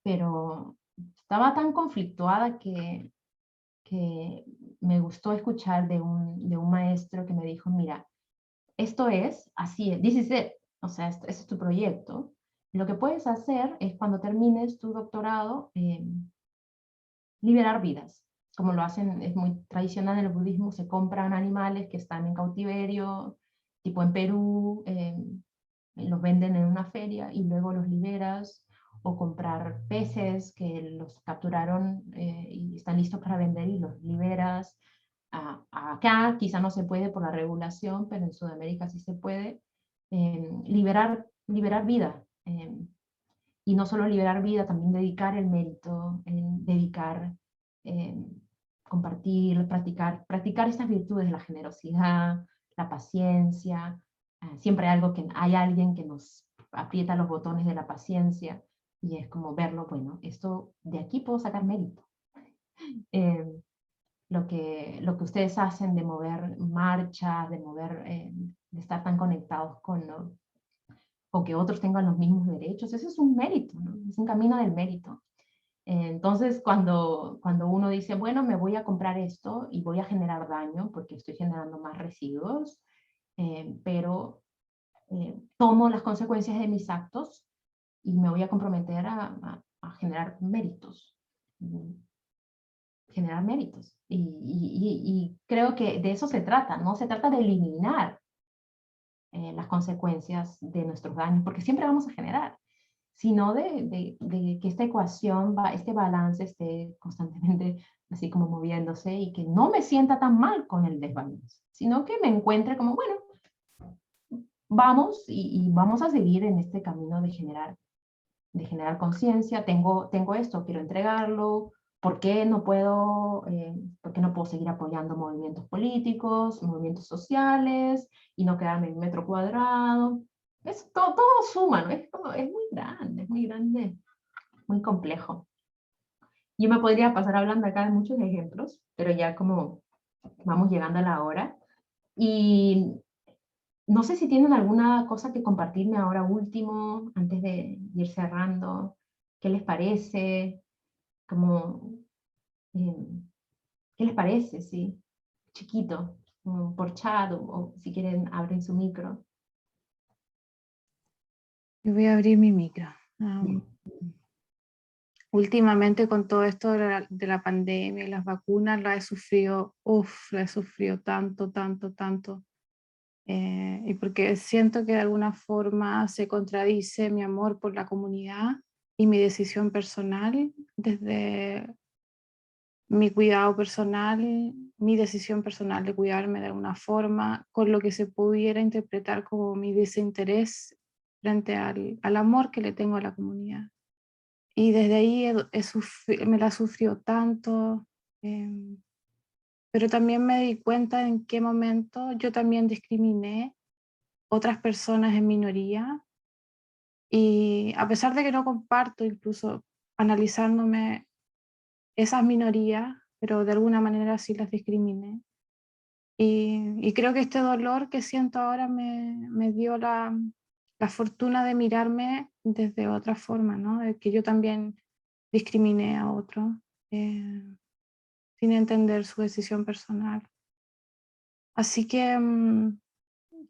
pero estaba tan conflictuada que me gustó escuchar de un maestro que me dijo, mira, esto es, así es, this is it, o sea, ese es tu proyecto. Lo que puedes hacer es cuando termines tu doctorado, liberar vidas, como lo hacen, es muy tradicional en el budismo, se compran animales que están en cautiverio, tipo en Perú, los venden en una feria y luego los liberas, o comprar peces que los capturaron y están listos para vender y los liberas. Acá quizá no se puede por la regulación, pero en Sudamérica sí se puede liberar vida. Y no solo liberar vida, también dedicar el mérito, dedicar, eh, compartir, practicar estas virtudes, la generosidad, la paciencia. Siempre hay alguien aprieta los botones de la paciencia y es como verlo, bueno, esto de aquí puedo sacar mérito. Eh, lo que ustedes hacen de mover marchas, de mover, de estar tan conectados con que otros tengan los mismos derechos, eso es un mérito, ¿no? Es un camino del mérito. Entonces, cuando uno dice, bueno, me voy a comprar esto y voy a generar daño porque estoy generando más residuos, pero tomo las consecuencias de mis actos y me voy a comprometer a generar méritos. Generar méritos. Y creo que de eso se trata, no se trata de eliminar las consecuencias de nuestros daños, porque siempre vamos a generar, sino de que esta ecuación, este balance esté constantemente así como moviéndose y que no me sienta tan mal con el desbalance, sino que me encuentre como, bueno, vamos y vamos a seguir en este camino de generar conciencia, tengo esto, quiero entregarlo, por qué no puedo seguir apoyando movimientos políticos, movimientos sociales y no quedarme en un metro cuadrado? Todo suma, ¿no? Es muy grande, muy complejo. Yo me podría pasar hablando acá de muchos ejemplos, pero ya como vamos llegando a la hora. Y no sé si tienen alguna cosa que compartirme ahora último, antes de ir cerrando. ¿Qué les parece? Como, ¿qué les parece? Sí, chiquito, por chat o si quieren abren su micro. Yo voy a abrir mi micro. Bien. Últimamente con todo esto de la pandemia y las vacunas, la he sufrido tanto, tanto, tanto. Y porque siento que de alguna forma se contradice mi amor por la comunidad y mi decisión personal, desde mi cuidado personal, mi decisión personal de cuidarme de alguna forma, con lo que se pudiera interpretar como mi desinterés frente al amor que le tengo a la comunidad. Y desde ahí me la sufrió tanto, pero también me di cuenta en qué momento yo también discriminé otras personas en minoría, y a pesar de que no comparto, incluso analizándome esas minorías, pero de alguna manera sí las discriminé. Y creo que este dolor que siento ahora me dio la fortuna de mirarme desde otra forma, ¿no? De que yo también discriminé a otro, eh, sin entender su decisión personal. Así que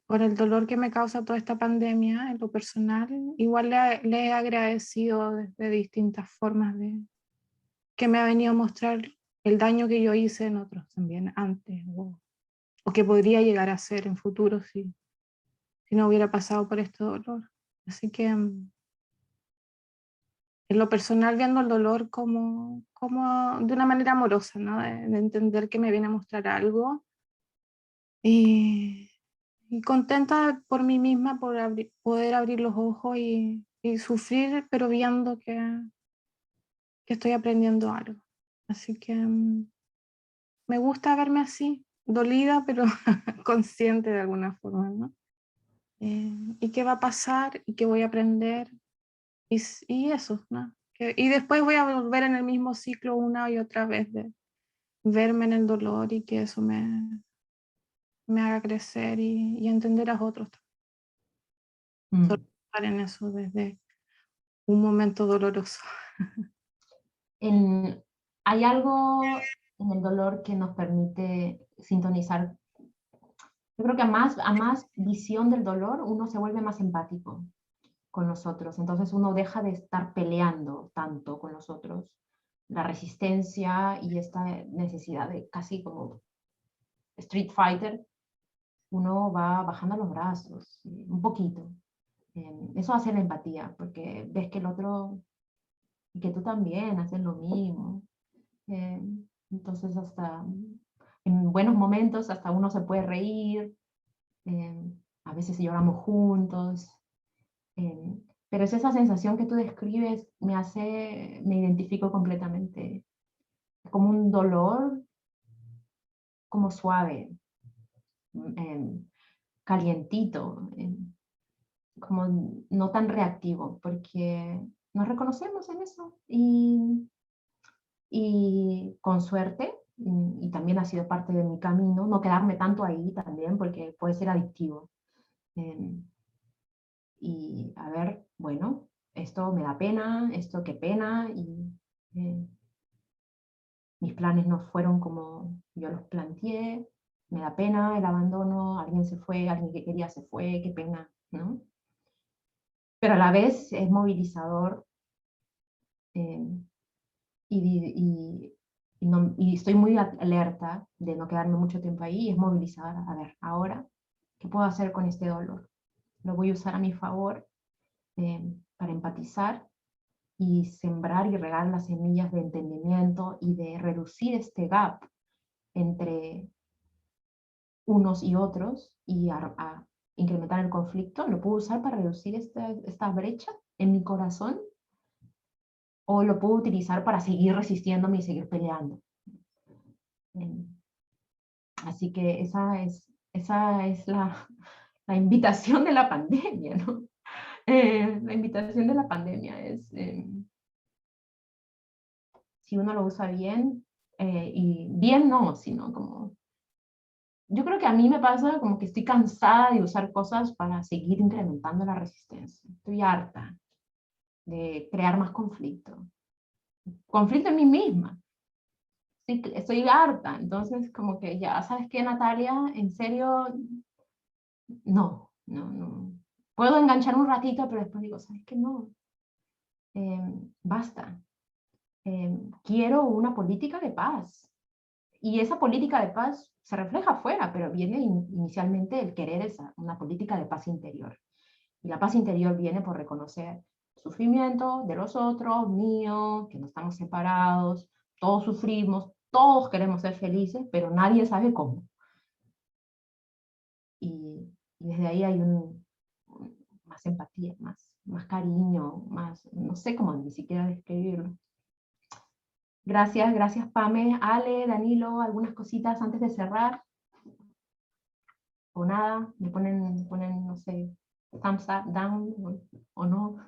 por el dolor que me causa toda esta pandemia en lo personal, igual le he agradecido de distintas formas que me ha venido a mostrar el daño que yo hice en otros también antes, o que podría llegar a ser en futuro si no hubiera pasado por este dolor. Así que en lo personal, viendo el dolor como de una manera amorosa, ¿no? De entender que me viene a mostrar algo, y, y contenta por mí misma por poder abrir los ojos y sufrir, pero viendo que estoy aprendiendo algo. Así que me gusta verme así, dolida, pero consciente de alguna forma, ¿no? Y qué va a pasar y qué voy a aprender, y eso, ¿no? Y después voy a volver en el mismo ciclo una y otra vez de verme en el dolor, y que eso me haga crecer y entender a otros. Solo Mm. estar en eso desde un momento doloroso. En- Hay algo en el dolor que nos permite sintonizar. Yo creo que a más visión del dolor, uno se vuelve más empático con nosotros. Entonces uno deja de estar peleando tanto con nosotros. La resistencia y esta necesidad de casi como Street Fighter, uno va bajando los brazos un poquito. Eso hace la empatía, porque ves que el otro, y que tú también haces lo mismo. Eh, entonces hasta en buenos momentos hasta uno se puede reír, a veces lloramos juntos, eh, pero es esa sensación que tú describes, me identifico completamente, como un dolor, como suave, calientito, como no tan reactivo, porque nos reconocemos en eso y con suerte, y también ha sido parte de mi camino, no quedarme tanto ahí también, porque puede ser adictivo. Y a ver, bueno, esto me da pena, esto qué pena, y mis planes no fueron como yo los planteé, me da pena el abandono, alguien se fue, alguien que quería se fue, qué pena, ¿no? Pero a la vez es movilizador eh, y estoy muy alerta de no quedarme mucho tiempo ahí, y es movilizador. A ver, ahora, ¿qué puedo hacer con este dolor? Lo voy a usar a mi favor para empatizar y sembrar y regar las semillas de entendimiento y de reducir este gap entre unos y otros y a incrementar el conflicto. Lo puedo usar para reducir esta brecha en mi corazón, o lo puedo utilizar para seguir resistiéndome y seguir peleando. Así que esa es la invitación de la pandemia, ¿no? La invitación de la pandemia es, si uno lo usa bien, y bien no, sino como, yo creo que a mí me pasa como que estoy cansada de usar cosas para seguir incrementando la resistencia. Estoy harta de crear más conflicto. Conflicto en mí misma. Estoy harta, entonces como que ya, ¿sabes qué, Natalia? En serio, no. Puedo enganchar un ratito, pero después digo, ¿sabes qué? No, basta. Quiero una política de paz. Y esa política de paz se refleja afuera, pero viene inicialmente el querer una política de paz interior. Y la paz interior viene por reconocer el sufrimiento de los otros, mío, que no estamos separados, todos sufrimos, todos queremos ser felices, pero nadie sabe cómo. Y desde ahí hay más empatía, más cariño, más, no sé cómo ni siquiera describirlo. Gracias Pame, Ale, Danilo, algunas cositas antes de cerrar. O nada, me ponen no sé, thumbs up, down, o no.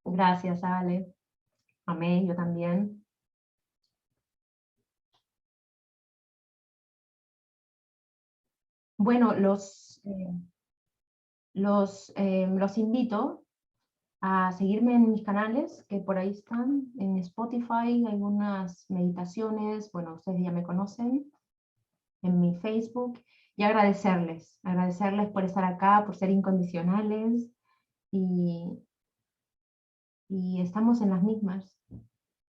Gracias, Ale. Amé, yo también. Bueno, los invito a seguirme en mis canales, que por ahí están, en Spotify, algunas meditaciones, bueno, ustedes ya me conocen, en mi Facebook, y agradecerles por estar acá, por ser incondicionales, y, y estamos en las mismas.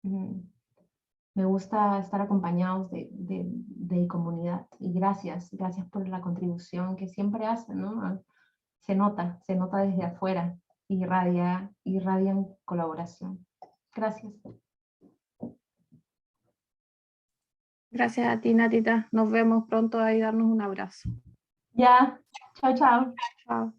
Me gusta estar acompañados de comunidad, y gracias por la contribución que siempre hacen, ¿no? Se nota desde afuera, irradian colaboración. Gracias. Gracias a ti, Natita. Nos vemos pronto, ahí darnos un abrazo. Ya, chao, chao. Chao.